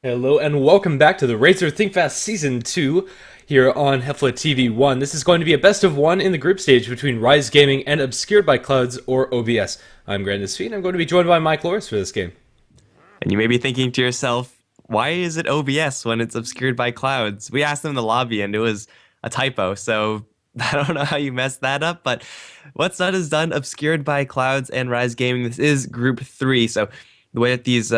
Hello and welcome back to the Razer Think Fast Season 2 here on HeflaTV 1. This is going to be a best of one in the group stage between Rize Gaming and Obscured by Clouds or OBS. I'm Grandis Feet and I'm going to be joined by Mike Loris for this game. And you may be thinking to yourself, why is it OBS when it's obscured by clouds? We asked them in the lobby and it was a typo. So I don't know how you messed that up, but what's done is done. Obscured by clouds and Rise Gaming. This is group 3. So the way that these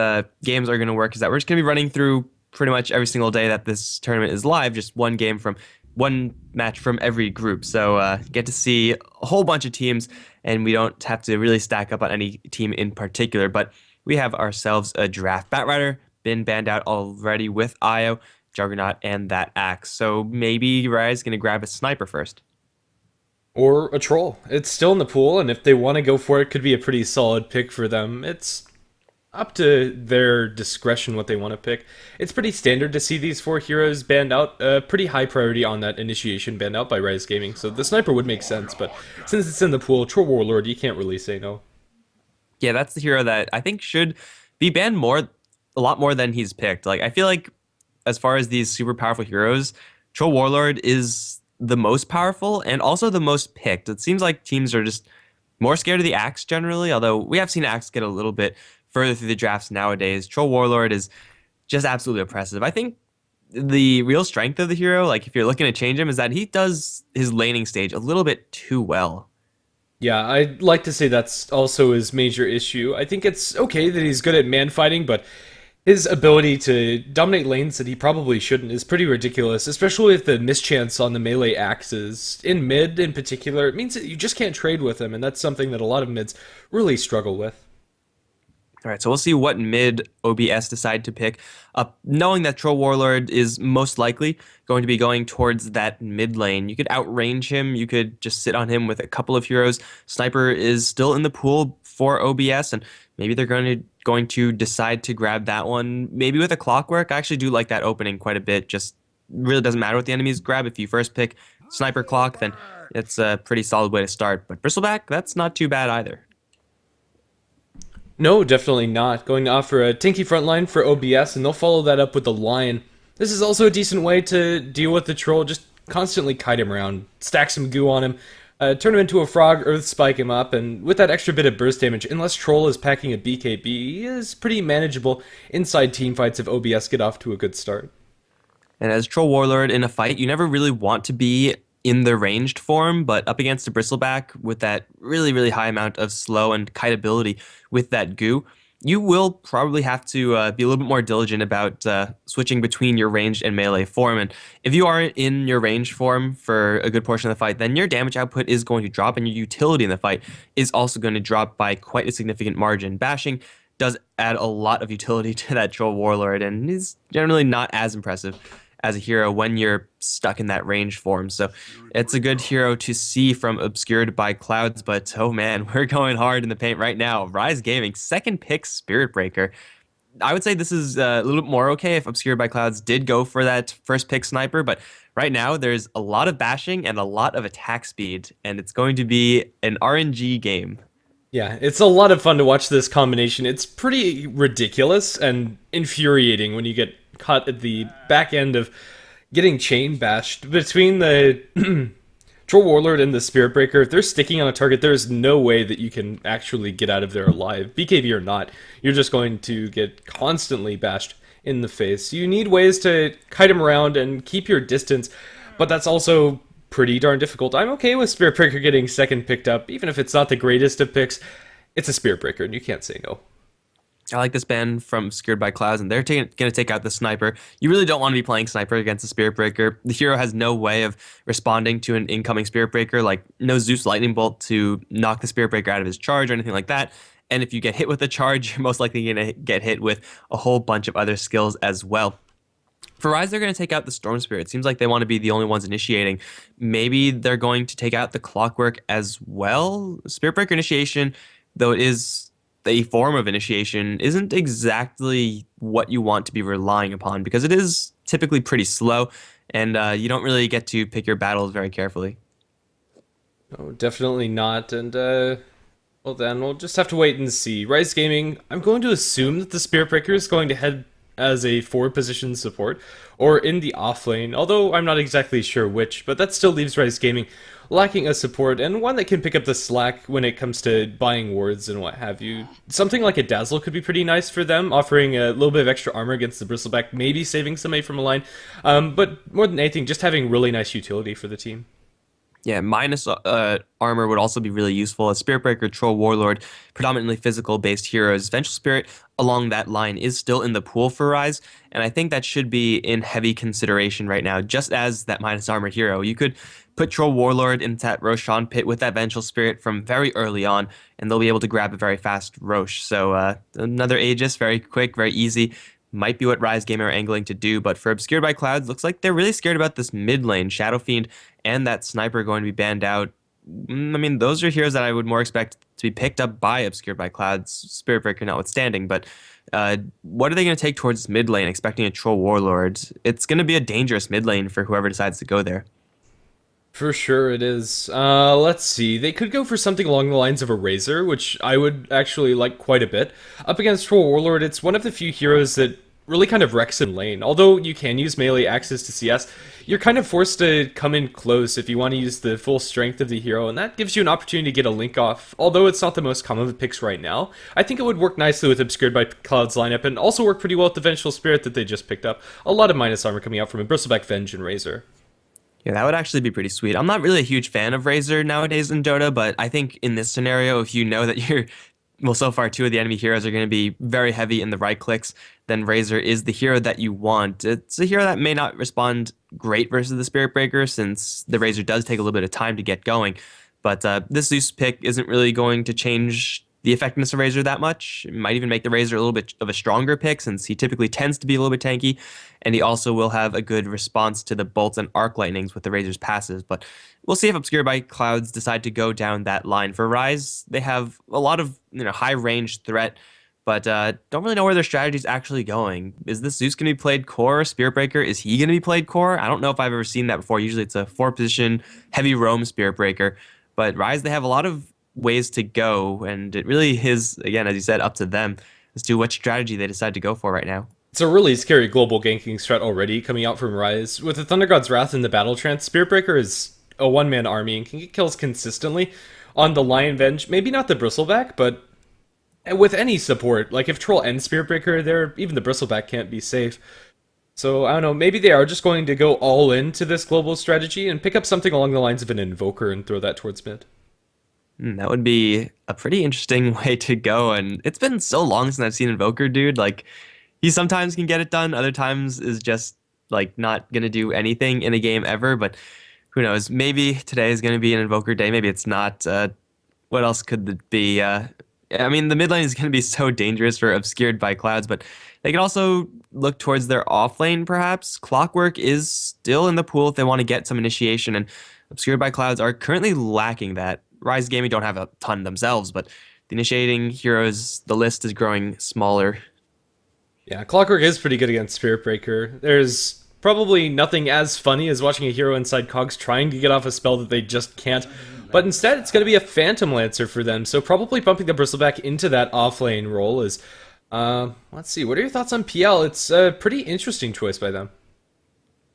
games are going to work is that we're just going to be running through pretty much every single day that this tournament is live, just one game from one match from every group. So get to see a whole bunch of teams, and we don't have to really stack up on any team in particular. But we have ourselves a draft. Batrider been banned out already with Io, Juggernaut, and that axe. So maybe Rise going to grab a sniper first. Or a troll. It's still in the pool, and if they want to go for it, could be a pretty solid pick for them. It's up to their discretion what they want to pick. It's pretty standard to see these four heroes banned out. Pretty high priority on that initiation banned out by Rize Gaming, so the sniper would make sense, but since it's in the pool, Troll Warlord, you can't really say no. Yeah, that's the hero that I think should be banned a lot more than he's picked. Like, I feel like as far as these super powerful heroes, Troll Warlord is the most powerful and also the most picked. It seems like teams are just more scared of the axe generally, although we have seen axe get a little bit further through the drafts nowadays. Troll Warlord is just absolutely oppressive. I think the real strength of the hero, like if you're looking to change him, is that he does his laning stage a little bit too well. Yeah, I'd like to say that's also his major issue. I think it's okay that he's good at man fighting, but his ability to dominate lanes that he probably shouldn't is pretty ridiculous, especially with the mischance on the melee axes. In mid, in particular, it means that you just can't trade with him, and that's something that a lot of mids really struggle with. All right, so we'll see what mid OBS decide to pick. Knowing that Troll Warlord is most likely going to be going towards that mid lane, you could outrange him. You could just sit on him with a couple of heroes. Sniper is still in the pool for OBS, and maybe they're going to decide to grab that one. Maybe with a Clockwork. I actually do like that opening quite a bit. Just really doesn't matter what the enemies grab. If you first pick Sniper Clock, then it's a pretty solid way to start. But Bristleback, that's not too bad either. No, definitely not. Going to offer a tanky frontline for OBS, and they'll follow that up with the Lion. This is also a decent way to deal with the troll, just constantly kite him around, stack some goo on him, turn him into a frog, earth spike him up, and with that extra bit of burst damage, unless Troll is packing a BKB, he is pretty manageable inside teamfights if OBS get off to a good start. And as Troll Warlord in a fight, you never really want to be in the ranged form, but up against a Bristleback with that really, really high amount of slow and kite ability with that goo, you will probably have to be a little bit more diligent about switching between your ranged and melee form. And if you aren't in your ranged form for a good portion of the fight, then your damage output is going to drop, and your utility in the fight is also going to drop by quite a significant margin. Bashing does add a lot of utility to that Troll Warlord, and is generally not as impressive as a hero when you're stuck in that range form. So it's a good hero to see from Obscured by Clouds, but oh man, we're going hard in the paint right now. Rise Gaming, second pick Spirit Breaker. I would say this is a little bit more okay if Obscured by Clouds did go for that first pick sniper, but right now there's a lot of bashing and a lot of attack speed, and it's going to be an RNG game. Yeah, it's a lot of fun to watch this combination. It's pretty ridiculous and infuriating when you get caught at the back end of getting chain bashed between the Troll Warlord and the Spirit Breaker. If they're sticking on a target, there's no way that you can actually get out of there alive. BKB or not, you're just going to get constantly bashed in the face. You need ways to kite them around and keep your distance, but that's also pretty darn difficult. I'm okay with Spirit Breaker getting second picked up, even if it's not the greatest of picks. It's a Spirit Breaker, and you can't say no. I like this ban from Obscured by Clouds, and they're going to take out the Sniper. You really don't want to be playing Sniper against a Spirit Breaker. The hero has no way of responding to an incoming Spirit Breaker, like no Zeus Lightning Bolt to knock the Spirit Breaker out of his charge or anything like that. And if you get hit with a charge, you're most likely going to get hit with a whole bunch of other skills as well. For Rise, they're going to take out the Storm Spirit. It seems like they want to be the only ones initiating. Maybe they're going to take out the Clockwork as well. Spirit Breaker initiation, though it is a form of initiation, isn't exactly what you want to be relying upon, because it is typically pretty slow, and you don't really get to pick your battles very carefully. Oh, definitely not, and well then, we'll just have to wait and see. Rize Gaming, I'm going to assume that the Spirit Breaker is going to head as a 4 position support or in the off lane, although I'm not exactly sure which, but that still leaves Rize Gaming lacking a support and one that can pick up the slack when it comes to buying wards and what have you. Something like a Dazzle could be pretty nice for them, offering a little bit of extra armor against the Bristleback, maybe saving somebody from a line, but more than anything, just having really nice utility for the team. Yeah, minus armor would also be really useful. A Spirit Breaker, Troll Warlord, predominantly physical-based heroes. Vengeful Spirit along that line is still in the pool for Rize, and I think that should be in heavy consideration right now, just as that minus armor hero. You could put Troll Warlord into that Roshan pit with that Vengeful Spirit from very early on, and they'll be able to grab a very fast Rosh. So another Aegis, very quick, very easy. Might be what Rize Gaming are angling to do, but for Obscured by Clouds, looks like they're really scared about this mid lane. Shadow Fiend and that Sniper going to be banned out. I mean, those are heroes that I would more expect to be picked up by Obscured by Clouds, Spirit Breaker notwithstanding, but what are they going to take towards mid lane, expecting a Troll Warlord? It's going to be a dangerous mid lane for whoever decides to go there. For sure it is. Let's see. They could go for something along the lines of a Razer, which I would actually like quite a bit. Up against Troll Warlord, it's one of the few heroes that really kind of wrecks in lane. Although you can use melee access to CS, you're kind of forced to come in close if you want to use the full strength of the hero, and that gives you an opportunity to get a link off. Although it's not the most common of picks right now, I think it would work nicely with Obscured by Clouds lineup, and also work pretty well with the Vengeful Spirit that they just picked up. A lot of minus armor coming out from a Bristleback Venge and Razer. Yeah, that would actually be pretty sweet. I'm not really a huge fan of Razer nowadays in Dota, but I think in this scenario, if you know that you're well, so far, 2 of the enemy heroes are going to be very heavy in the right clicks, then Razer is the hero that you want. It's a hero that may not respond great versus the Spirit Breaker, since the Razer does take a little bit of time to get going. But this Zeus pick isn't really going to change the effectiveness of Razer that much. It might even make the Razer a little bit of a stronger pick, since he typically tends to be a little bit tanky, and he also will have a good response to the bolts and arc lightnings with the Razer's passes. But we'll see if Obscured by Clouds decide to go down that line. For Rize, they have a lot of high range threat, but don't really know where their strategy is actually going. Is this Zeus going to be played core? Spirit Breaker, is he going to be played core? I don't know if I've ever seen that before. Usually it's a 4-position heavy roam Spirit Breaker, but Rize, they have a lot of ways to go, and it really is, again, as you said, up to them as to what strategy they decide to go for right now. It's a really scary global ganking strat already coming out from Rize. With the Thunder God's Wrath in the Battle Trance, Spirit Breaker is a one-man army and can get kills consistently on the Lion Venge. Maybe not the Bristleback, but with any support. Like if Troll and Spirit Breaker are there, even the Bristleback can't be safe. So, I don't know, maybe they are just going to go all into this global strategy and pick up something along the lines of an Invoker and throw that towards mid. That would be a pretty interesting way to go, and it's been so long since I've seen Invoker, dude. Like, he sometimes can get it done, other times is just, like, not gonna do anything in a game ever, but who knows? Maybe today is gonna be an Invoker day, maybe it's not. What else could it be? I mean, the mid lane is gonna be so dangerous for Obscured by Clouds, but they can also look towards their off lane, perhaps. Clockwork is still in the pool if they want to get some initiation, and Obscured by Clouds are currently lacking that. Rize Gaming don't have a ton themselves, but the initiating heroes, the list is growing smaller. Yeah, Clockwork is pretty good against Spirit Breaker. There's probably nothing as funny as watching a hero inside Cogs trying to get off a spell that they just can't. But instead, it's going to be a Phantom Lancer for them, so probably bumping the Bristleback into that off-lane role is... let's see, what are your thoughts on PL? It's a pretty interesting choice by them.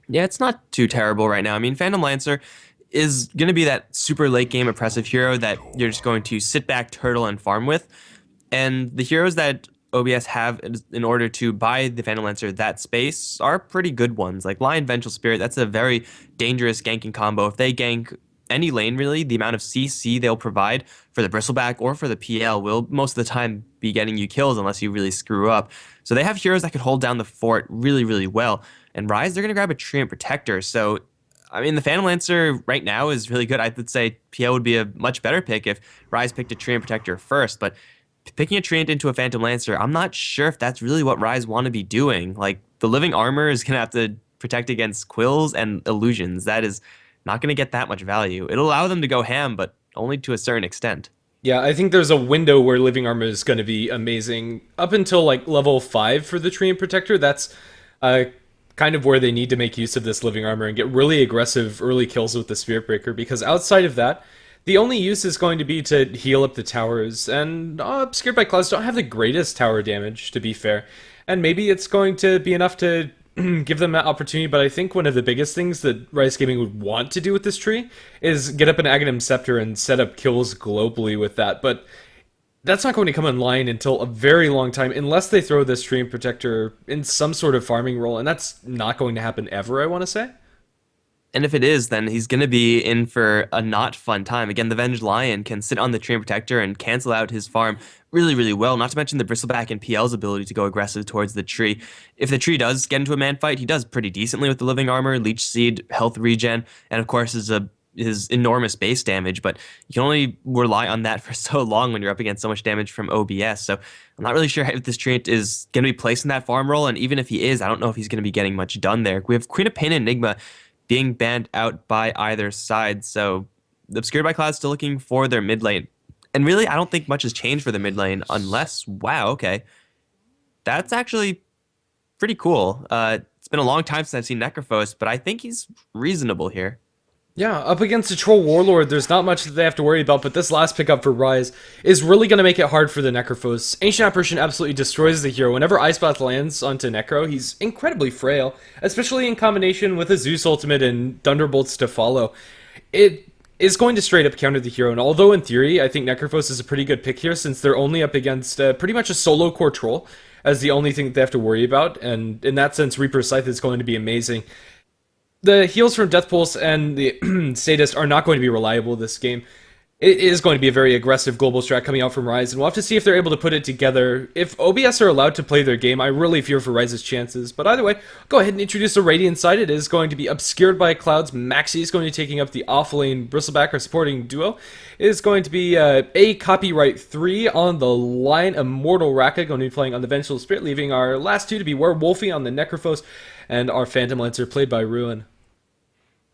Yeah, it's not too terrible right now. I mean, Phantom Lancer is going to be that super late game oppressive hero that you're just going to sit back, turtle, and farm with. And the heroes that OBS have in order to buy the Phantom Lancer that space are pretty good ones. Like Lion Vengeful Spirit, that's a very dangerous ganking combo. If they gank any lane, really, the amount of CC they'll provide for the Bristleback or for the PL will most of the time be getting you kills unless you really screw up. So they have heroes that could hold down the fort really, really well. And Rize, they're going to grab a Treant Protector. So I mean, the Phantom Lancer right now is really good. I would say PL would be a much better pick if Rize picked a Treant Protector first, but picking a Treant into a Phantom Lancer, I'm not sure if that's really what Rize want to be doing. Like, the Living Armor is going to have to protect against Quills and Illusions. That is not going to get that much value. It'll allow them to go ham, but only to a certain extent. Yeah, I think there's a window where Living Armor is going to be amazing. Up until, like, level 5 for the Treant Protector, that's... kind of where they need to make use of this Living Armor and get really aggressive early kills with the Spirit Breaker, because outside of that, the only use is going to be to heal up the towers, and Obscured by Clouds don't have the greatest tower damage, to be fair. and maybe it's going to be enough to give them that opportunity. But I think one of the biggest things that Rice Gaming would want to do with this tree is get up an Aghanim Scepter and set up kills globally with that. But that's not going to come online until a very long time, unless they throw this Tree Protector in some sort of farming role, and that's not going to happen ever, I want to say. And if it is, then he's going to be in for a not fun time. Again, the Venged Lion can sit on the Tree Protector and cancel out his farm really, really well. Not to mention the Bristleback and PL's ability to go aggressive towards the tree. If the tree does get into a man fight, he does pretty decently with the Living Armor, Leech Seed, health regen, and of course his enormous base damage. But you can only rely on that for so long when you're up against so much damage from OBS. So I'm not really sure if this trait is going to be placed in that farm role. And even if he is, I don't know if he's going to be getting much done there. We have Queen of Pain and Enigma being banned out by either side. So Obscured by Cloud still looking for their mid lane. And really, I don't think much has changed for the mid lane unless, wow, okay. That's actually pretty cool. It's been a long time since I've seen Necrophos, but I think he's reasonable here. Yeah, up against a Troll Warlord, there's not much that they have to worry about, but this last pickup for Rize is really going to make it hard for the Necrophos. Ancient Apparition absolutely destroys the hero. Whenever Ice Path lands onto Necro, he's incredibly frail, especially in combination with a Zeus ultimate and Thunderbolts to follow. It is going to straight up counter the hero, and although in theory I think Necrophos is a pretty good pick here, since they're only up against pretty much a solo core troll as the only thing that they have to worry about, and in that sense Reaper's Scythe is going to be amazing. The heals from Death Pulse and the Sadist are not going to be reliable this game. It is going to be a very aggressive global strat coming out from Rize, and we'll have to see if they're able to put it together. If OBS are allowed to play their game, I really fear for Rize's chances. But either way, go ahead and introduce the Radiant side. It is going to be Obscured by Clouds. Maxi is going to be taking up the off-lane Bristleback, or supporting duo. It is going to be a Copyright 3 on the line. Immortal Raka going to be playing on the Vengeful Spirit, leaving our last two to be Werewolfie on the Necrophos, and our Phantom Lancer played by Ruin.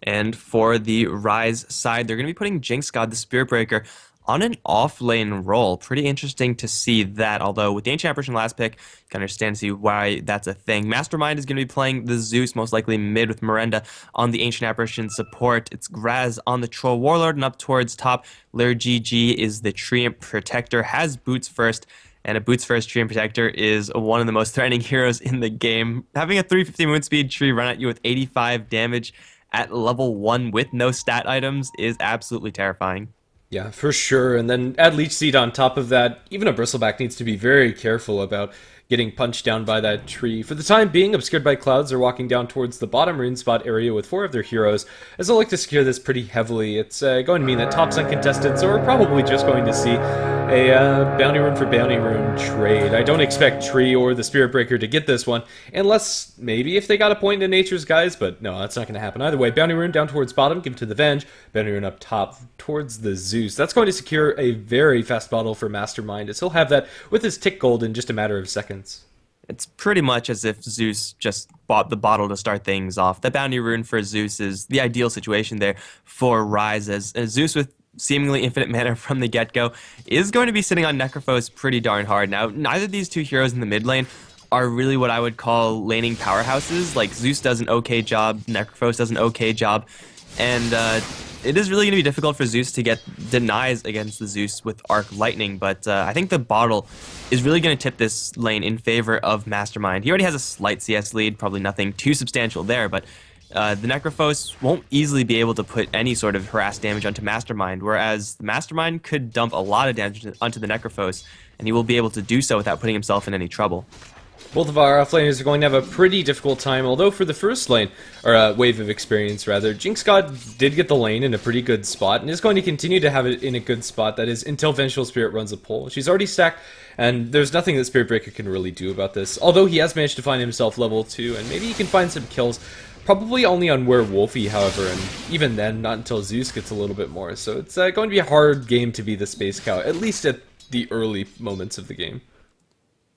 And for the Rize side, they're going to be putting Jinx God, the Spirit Breaker, on an off-lane role. Pretty interesting to see that, although with the Ancient Apparition last pick, you can understand to see why that's a thing. Mastermind is going to be playing the Zeus, most likely mid with Miranda on the Ancient Apparition support. It's Raz on the Troll Warlord, and up towards top, Lair GG is the Tree Protector, has Boots first. And a Boots First Tree Protector is one of the most threatening heroes in the game. Having a 350 movement speed tree run at you with 85 damage at level 1 with no stat items is absolutely terrifying. Yeah, for sure. And then add Leech Seed on top of that. Even a Bristleback needs to be very careful about getting punched down by that tree. For the time being, Obscured by Clouds are walking down towards the bottom rune spot area with 4 of their heroes, as they'll like to secure this pretty heavily. It's going to mean that top's uncontested, so we're probably just going to see a bounty rune for bounty rune trade. I don't expect Tree or the Spirit Breaker to get this one, unless maybe if they got a point in Nature's Guise, but no, that's not going to happen. Either way, bounty rune down towards bottom, give it to the Venge, bounty rune up top towards the Zeus. That's going to secure a very fast bottle for Mastermind, as he'll have that with his tick gold in just a matter of seconds. It's pretty much as if Zeus just bought the bottle to start things off. The bounty rune for Zeus is the ideal situation there for Rize, as Zeus with seemingly infinite mana from the get-go is going to be sitting on Necrophos pretty darn hard. Now, neither of these two heroes in the mid lane are really what I would call laning powerhouses. Like, Zeus does an okay job, Necrophos does an okay job, and it is really going to be difficult for Zeus to get denies against the Zeus with Arc Lightning, but I think the bottle is really going to tip this lane in favor of Mastermind. He already has a slight CS lead, probably nothing too substantial there, but the Necrophos won't easily be able to put any sort of harass damage onto Mastermind, whereas the Mastermind could dump a lot of damage onto the Necrophos, and he will be able to do so without putting himself in any trouble. Both of our offlaners are going to have a pretty difficult time, although for the first lane, or wave of experience rather, Jinx God did get the lane in a pretty good spot, and is going to continue to have it in a good spot, that is, until Vengeful Spirit runs a pull. She's already stacked, and there's nothing that Spirit Breaker can really do about this, although he has managed to find himself level 2, and maybe he can find some kills, probably only on Werewolfie, however, and even then, not until Zeus gets a little bit more, so it's going to be a hard game to be the Space Cow, at least at the early moments of the game.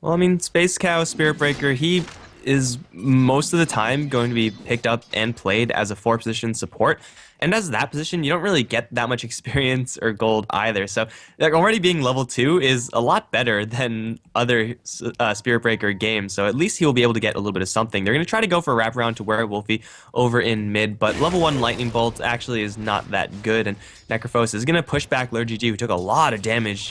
Well, I mean, Space Cow, Spirit Breaker, he is most of the time going to be picked up and played as a 4-position support. And as that position, you don't really get that much experience or gold either. So like, already being level 2 is a lot better than other Spirit Breaker games. So at least he will be able to get a little bit of something. They're going to try to go for a wraparound to Werewolfie over in mid, but level 1 Lightning Bolt actually is not that good. And Necrophos is going to push back Lair GG, who took a lot of damage,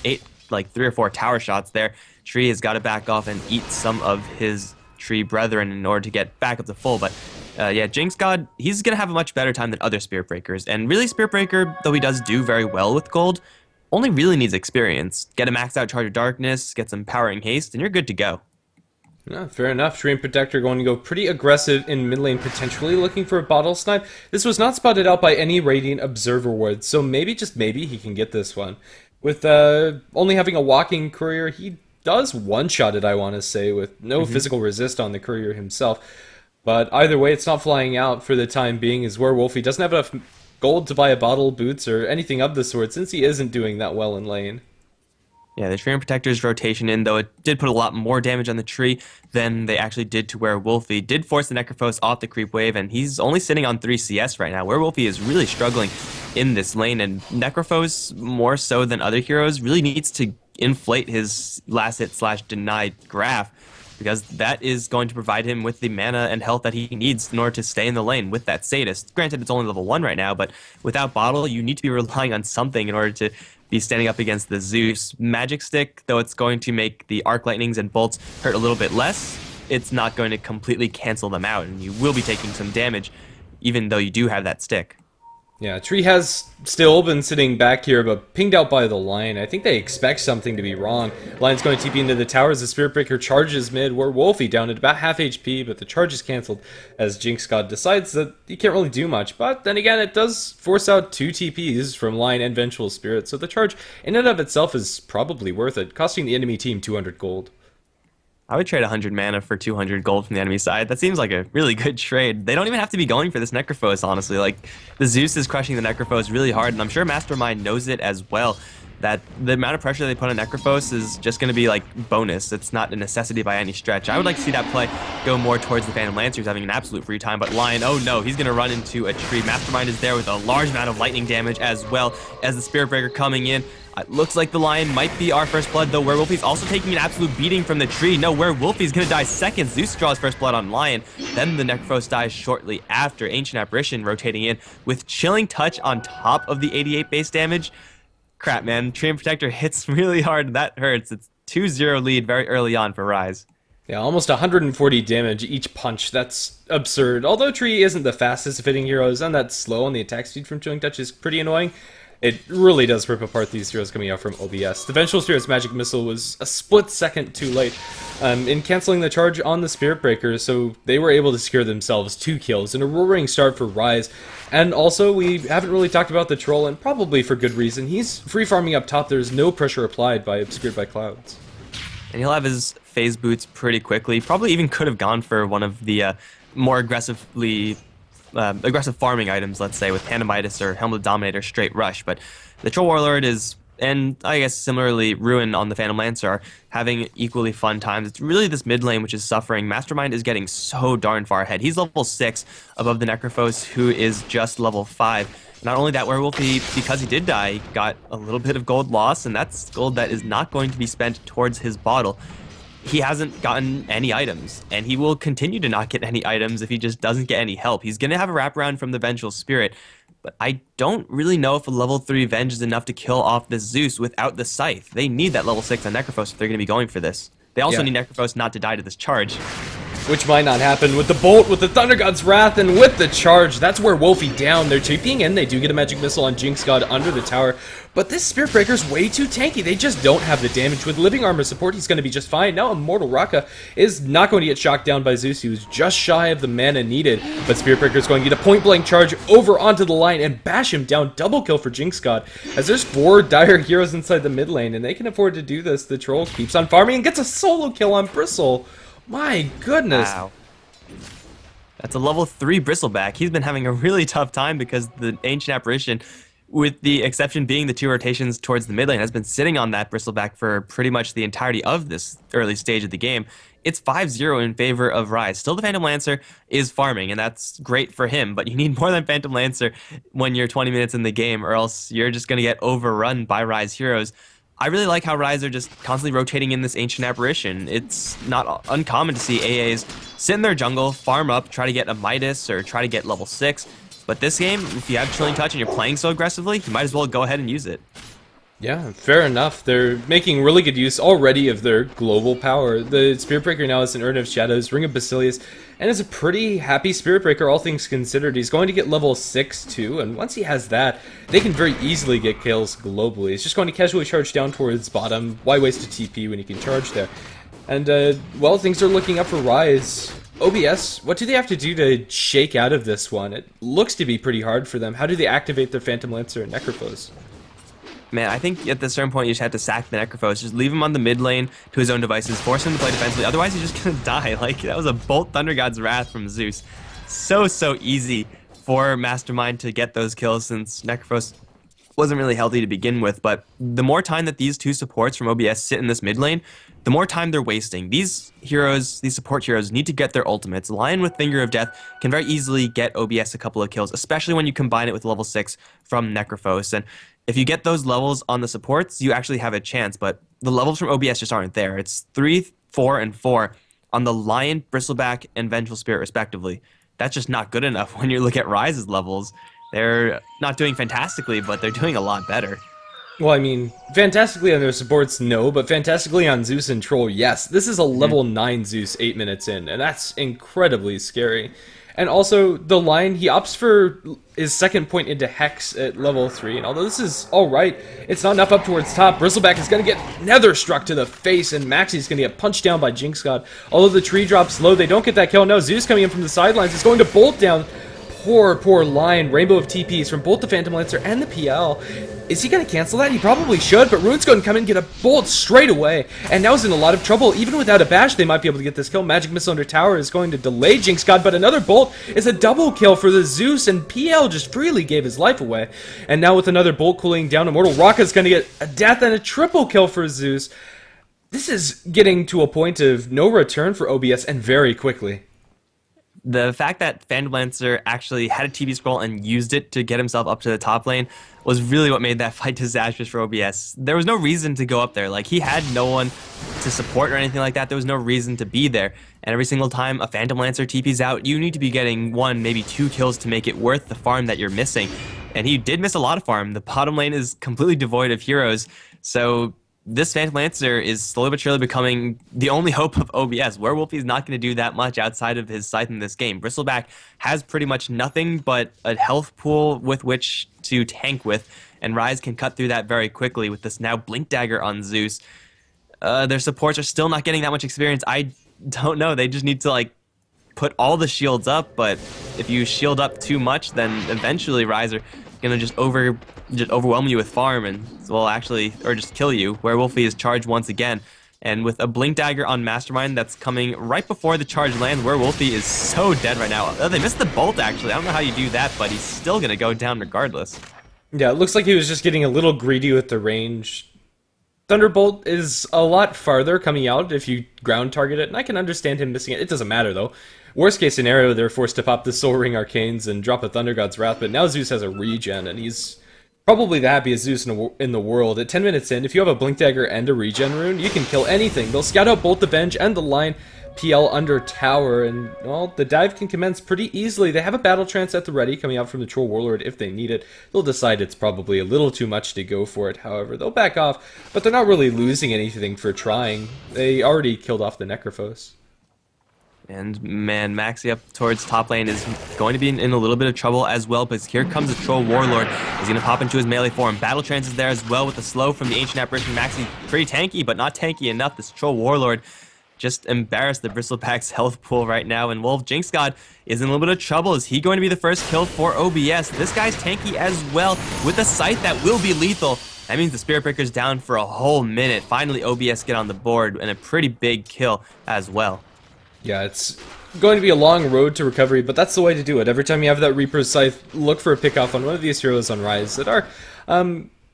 like 3 or 4 tower shots there. Tree has got to back off and eat some of his tree brethren in order to get back up to full. But yeah, Jinx God, he's going to have a much better time than other Spirit Breakers. And really, Spirit Breaker, though he does do very well with gold, only really needs experience. Get a maxed out Charge of Darkness, get some Powering Haste, and you're good to go. Yeah, fair enough. Tree and Protector going to go pretty aggressive in mid lane, potentially looking for a bottle snipe. This was not spotted out by any Radiant Observer wards, so maybe, just maybe, he can get this one. With only having a walking courier, he does one-shot it, I want to say, with no physical resist on the courier himself. But either way, it's not flying out for the time being, as Werewolfy doesn't have enough gold to buy a bottle, boots, or anything of the sort, since he isn't doing that well in lane. Yeah, the Tree and Protector's rotation in, though it did put a lot more damage on the tree than they actually did to Werewolfy, did force the Necrophos off the creep wave, and he's only sitting on 3 CS right now. Werewolfy is really struggling in this lane, and Necrophos, more so than other heroes, really needs to inflate his last hit / denied graph, because that is going to provide him with the mana and health that he needs in order to stay in the lane with that Sadist. Granted, it's only level 1 right now, but without Bottle, you need to be relying on something in order to be standing up against the Zeus. Magic Stick, though it's going to make the Arc Lightnings and Bolts hurt a little bit less, it's not going to completely cancel them out, and you will be taking some damage, even though you do have that stick. Yeah, Tree has still been sitting back here, but pinged out by the Lion. I think they expect something to be wrong. Lion's going to TP into the towers. The Spirit Breaker charges mid. Werewolfy down at about half HP, but the charge is cancelled as Jinx God decides that he can't really do much. But then again, it does force out 2 TPs from Lion and Vengeful Spirit, so the charge in and of itself is probably worth it, costing the enemy team 200 gold. I would trade 100 mana for 200 gold from the enemy side. That seems like a really good trade. They don't even have to be going for this Necrophos, honestly. Like, the Zeus is crushing the Necrophos really hard, and I'm sure Mastermind knows it as well, that the amount of pressure they put on Necrophos is just going to be, like, bonus. It's not a necessity by any stretch. I would like to see that play go more towards the Phantom Lancer, who's having an absolute free time, but Lion, oh no, he's going to run into a tree. Mastermind is there with a large amount of lightning damage, as well as the Spirit Breaker coming in. It looks like the Lion might be our first blood, though Werewolfy's also taking an absolute beating from the tree. No, Werewolfy's gonna die second. Zeus draws first blood on Lion. Then the Necrophos dies shortly after. Ancient Apparition rotating in with Chilling Touch on top of the 88 base damage. Crap, man. Tree and Protector hits really hard. That hurts. It's 2-0 lead very early on for Rize. Yeah, almost 140 damage each punch. That's absurd. Although Tree isn't the fastest of hitting heroes, and that's slow, and the attack speed from Chilling Touch is pretty annoying, it really does rip apart these heroes coming out from OBS. The Vengeful Spirit's Magic Missile was a split second too late in canceling the charge on the Spirit Breaker, so they were able to secure themselves 2 kills and a roaring start for Rize. And also, we haven't really talked about the Troll, and probably for good reason. He's free farming up top. There's no pressure applied by Obscured by Clouds. And he'll have his phase boots pretty quickly. Probably even could have gone for one of the more aggressive farming items, let's say, with Pandemitis or Helm of the Dominator straight rush. But the Troll Warlord is, and I guess similarly Ruin on the Phantom Lancer, are having equally fun times. It's really this mid lane which is suffering. Mastermind is getting so darn far ahead. He's level 6 above the Necrophos, who is just level 5. Not only that, Werewolfy, because he did die, got a little bit of gold loss, and that's gold that is not going to be spent towards his bottle. He hasn't gotten any items, and he will continue to not get any items if he just doesn't get any help. He's going to have a wraparound from the Vengeful Spirit, but I don't really know if a level 3 Venge is enough to kill off this Zeus without the Scythe. They need that level 6 on Necrophos if they're going to be going for this. They also need Necrophos not to die to this charge. Which might not happen with the Bolt, with the Thunder God's Wrath, and with the charge. That's where Wolfie down. They're TPing in. They do get a Magic Missile on Jinx God under the tower. But this Spirit Breaker's way too tanky. They just don't have the damage. With Living Armor support, he's going to be just fine. Now Immortal Raka is not going to get shocked down by Zeus, who's just shy of the mana needed. But Spirit Breaker's going to get a point-blank charge over onto the line and bash him down. Double kill for Jinx God. As there's 4 dire heroes inside the mid lane, and they can afford to do this. The Troll keeps on farming and gets a solo kill on Bristle. My goodness. Wow. That's a level 3 Bristleback. He's been having a really tough time because the Ancient Apparition, with the exception being the 2 rotations towards the mid lane, has been sitting on that Bristleback for pretty much the entirety of this early stage of the game. It's 5-0 in favor of Rize. Still, the Phantom Lancer is farming, and that's great for him, but you need more than Phantom Lancer when you're 20 minutes in the game, or else you're just going to get overrun by Rize heroes. I really like how Rize are just constantly rotating in this Ancient Apparition. It's not uncommon to see AAs sit in their jungle, farm up, try to get a Midas or try to get level 6. But this game, if you have Chilling Touch and you're playing so aggressively, you might as well go ahead and use it. Yeah, fair enough. They're making really good use already of their global power. The Spirit Breaker now is an Urn of Shadows, Ring of Basilius, and is a pretty happy Spirit Breaker, all things considered. He's going to get level 6 too, and once he has that, they can very easily get kills globally. He's just going to casually charge down towards bottom. Why waste a TP when you can charge there? And, well, things are looking up for Rize. OBS, what do they have to do to shake out of this one? It looks to be pretty hard for them. How do they activate their Phantom Lancer and Necrophos? Man, I think at a certain point you just have to sack the Necrophos. Just leave him on the mid lane to his own devices, force him to play defensively. Otherwise, he's just gonna die. Like, that was a Bolt Thunder God's Wrath from Zeus. So easy for Mastermind to get those kills since Necrophos wasn't really healthy to begin with. But the more time that these two supports from OBS sit in this mid lane, the more time they're wasting. These heroes, these support heroes, need to get their ultimates. Lion with Finger of Death can very easily get OBS a couple of kills, especially when you combine it with level 6 from Necrophos. And if you get those levels on the supports, you actually have a chance, but the levels from OBS just aren't there. It's 3, 4, and 4 on the Lion, Bristleback, and Vengeful Spirit, respectively. That's just not good enough when you look at Rise's levels. They're not doing fantastically, but they're doing a lot better. Well, I mean, fantastically on their supports, no, but fantastically on Zeus and Troll, yes. This is a level 9 Zeus 8 minutes in, and that's incredibly scary. And also, the Lion, he opts for his second point into Hex at level 3, and although this is alright, it's not enough up towards top. Bristleback is going to get Nether struck to the face, and Maxie's going to get punched down by Jinx God. Although the tree drops low, they don't get that kill. No, Zeus coming in from the sidelines is going to bolt down. Poor Lion. Rainbow of TPs from both the Phantom Lancer and the PL. Is he going to cancel that? He probably should, but Rune's going to come in and get a bolt straight away, and now he's in a lot of trouble. Even without a bash, they might be able to get this kill. Magic Missile under tower is going to delay Jinx God, but another bolt is a double kill for the Zeus, and PL just freely gave his life away. And now with another bolt cooling down, Immortal Raka is going to get a death and a triple kill for Zeus. This is getting to a point of no return for OBS, and very quickly. The fact that Phantom Lancer actually had a TV scroll and used it to get himself up to the top lane was really what made that fight disastrous for OBS. There was no reason to go up there. Like, he had no one to support or anything like that. There was no reason to be there. And every single time a Phantom Lancer TP's out, you need to be getting 1, maybe 2 kills to make it worth the farm that you're missing. And he did miss a lot of farm. The bottom lane is completely devoid of heroes. So this Phantom Lancer is slowly but surely becoming the only hope of OBS. Werewolf is not going to do that much outside of his scythe in this game. Bristleback has pretty much nothing but a health pool with which to tank with, and Rize can cut through that very quickly with this now Blink Dagger on Zeus. Their supports are still not getting that much experience. I don't know. They just need to, like, put all the shields up, but if you shield up too much, then eventually Rize are going to just overwhelm you with farm and, well, actually, or just kill you. Werewolfie is charged once again, and with a Blink Dagger on Mastermind that's coming right before the charge lands, Werewolfie is so dead right now. Oh, they missed the bolt, actually. I don't know how you do that, but he's still going to go down regardless. Yeah, it looks like he was just getting a little greedy with the range. Thunderbolt is a lot farther coming out if you ground target it, and I can understand him missing it. It doesn't matter, though. Worst case scenario, they're forced to pop the Soul Ring Arcanes and drop a Thunder God's Wrath, but now Zeus has a regen, and he's probably the happiest Zeus in the world. At 10 minutes in, if you have a Blink Dagger and a regen rune, you can kill anything. They'll scout out both the Venge and the Line PL under tower, and, well, the dive can commence pretty easily. They have a Battle Trance at the ready coming out from the Troll Warlord if they need it. They'll decide it's probably a little too much to go for it, however. They'll back off, but they're not really losing anything for trying. They already killed off the Necrophos. And man, Maxi up towards top lane is going to be in a little bit of trouble as well, because here comes the Troll Warlord. He's going to pop into his melee form. Battle Trance is there as well with the slow from the Ancient Apparition. Maxi pretty tanky, but not tanky enough. This Troll Warlord just embarrassed the Bristleback's health pool right now, and Wolf Jinx God is in a little bit of trouble. Is he going to be the first kill for OBS? This guy's tanky as well with a scythe that will be lethal. That means the Spirit Breaker's down for a whole minute. Finally, OBS get on the board, and a pretty big kill as well. Yeah, it's going to be a long road to recovery, but that's the way to do it. Every time you have that Reaper's Scythe, look for a pick-off on one of these heroes on Rize that are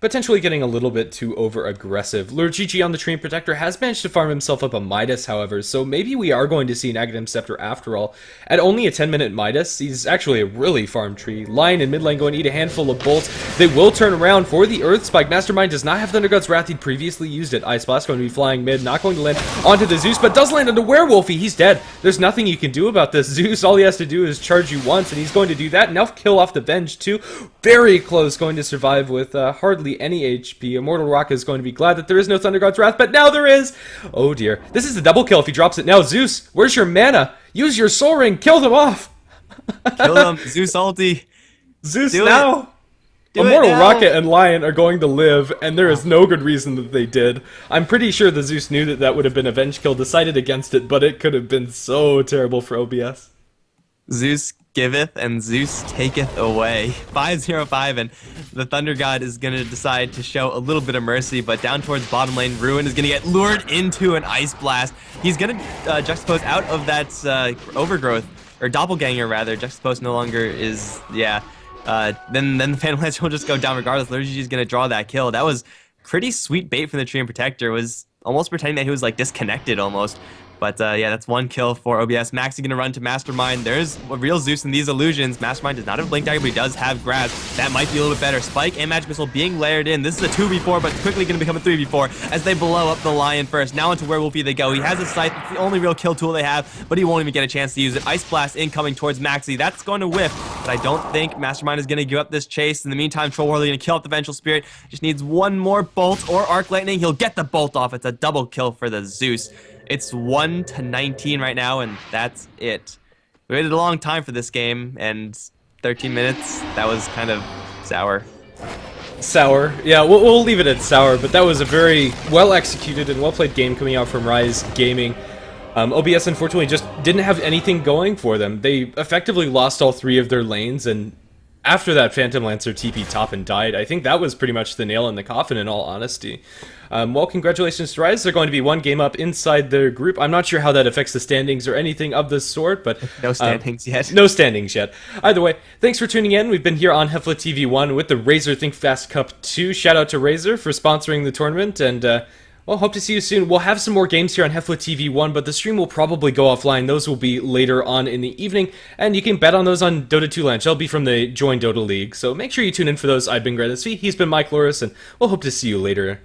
potentially getting a little bit too over-aggressive. Lord GG on the Treant Protector has managed to farm himself up a Midas, however, so maybe we are going to see an Aghanim Scepter after all. At only a 10-minute Midas, he's actually a really farm tree. Lion in mid lane going to eat a handful of bolts. They will turn around for the Earth Spike. Mastermind does not have Thunder God's Wrath. He'd previously used it. Ice Blast going to be flying mid, not going to land onto the Zeus, but does land onto Werewolfie. He's dead. There's nothing you can do about this. Zeus, all he has to do is charge you once, and he's going to do that. Now kill off the Venge too. Very close, going to survive with hardly hardly any HP. Immortal Rock is going to be glad that there is no Thunder God's Wrath, but now there is! Oh dear. This is a double kill if he drops it now. Zeus, where's your mana? Use your Soul Ring, kill them off! Kill them, Zeus ulti. Zeus Do now! Immortal Rocket and Lion are going to live, and there is no good reason that they did. I'm pretty sure the Zeus knew that that would have been a Venge kill, decided against it, but it could have been so terrible for OBS. Zeus giveth and Zeus taketh away. 5-0-5, and the Thunder God is going to decide to show a little bit of mercy, but down towards bottom lane, Ruin is going to get lured into an Ice Blast. He's going to juxtapose out of that overgrowth, or doppelganger rather. Juxtapose no longer is, yeah. Then the Phantom Lance will just go down regardless. Liturgy is going to draw that kill. That was pretty sweet bait from the Treant Protector. Was almost pretending that he was like disconnected almost. But yeah, that's one kill for OBS. Maxi going to run to Mastermind. There's a real Zeus in these illusions. Mastermind does not have Blink Dagger, but he does have Grasp. That might be a little bit better. Spike and Magic Missile being layered in. This is a 2v4, but quickly going to become a 3v4 as they blow up the Lion first. Now into Werewolfy they go. He has a Scythe. It's the only real kill tool they have, but he won't even get a chance to use it. Ice Blast incoming towards Maxi. That's going to whiff, but I don't think Mastermind is going to give up this chase. In the meantime, Troll Warlord going to kill up the Vengeful Spirit. Just needs one more Bolt or Arc Lightning. He'll get the Bolt off. It's a double kill for the Zeus. It's 1-19 right now, and that's it. We waited a long time for this game, and 13 minutes, that was kind of sour. Sour. Yeah, we'll leave it at sour, but that was a very well-executed and well-played game coming out from Rize Gaming. OBS, unfortunately, just didn't have anything going for them. They effectively lost all three of their lanes, and after that Phantom Lancer TP top and died, I think that was pretty much the nail in the coffin, in all honesty. Well, congratulations to Rize. They're going to be one game up inside their group. I'm not sure how that affects the standings or anything of the sort, but... No standings yet. No standings yet. Either way, thanks for tuning in. We've been here on HeflaTV 1 with the Razer Think Fast Cup 2. Shout out to Razer for sponsoring the tournament, and, well, hope to see you soon. We'll have some more games here on HeflaTV 1, but the stream will probably go offline. Those will be later on in the evening, and you can bet on those on Dota 2 Launch. They'll be from the Join Dota League, so make sure you tune in for those. I've been GrandSV, he's been Mike Loris, and we'll hope to see you later.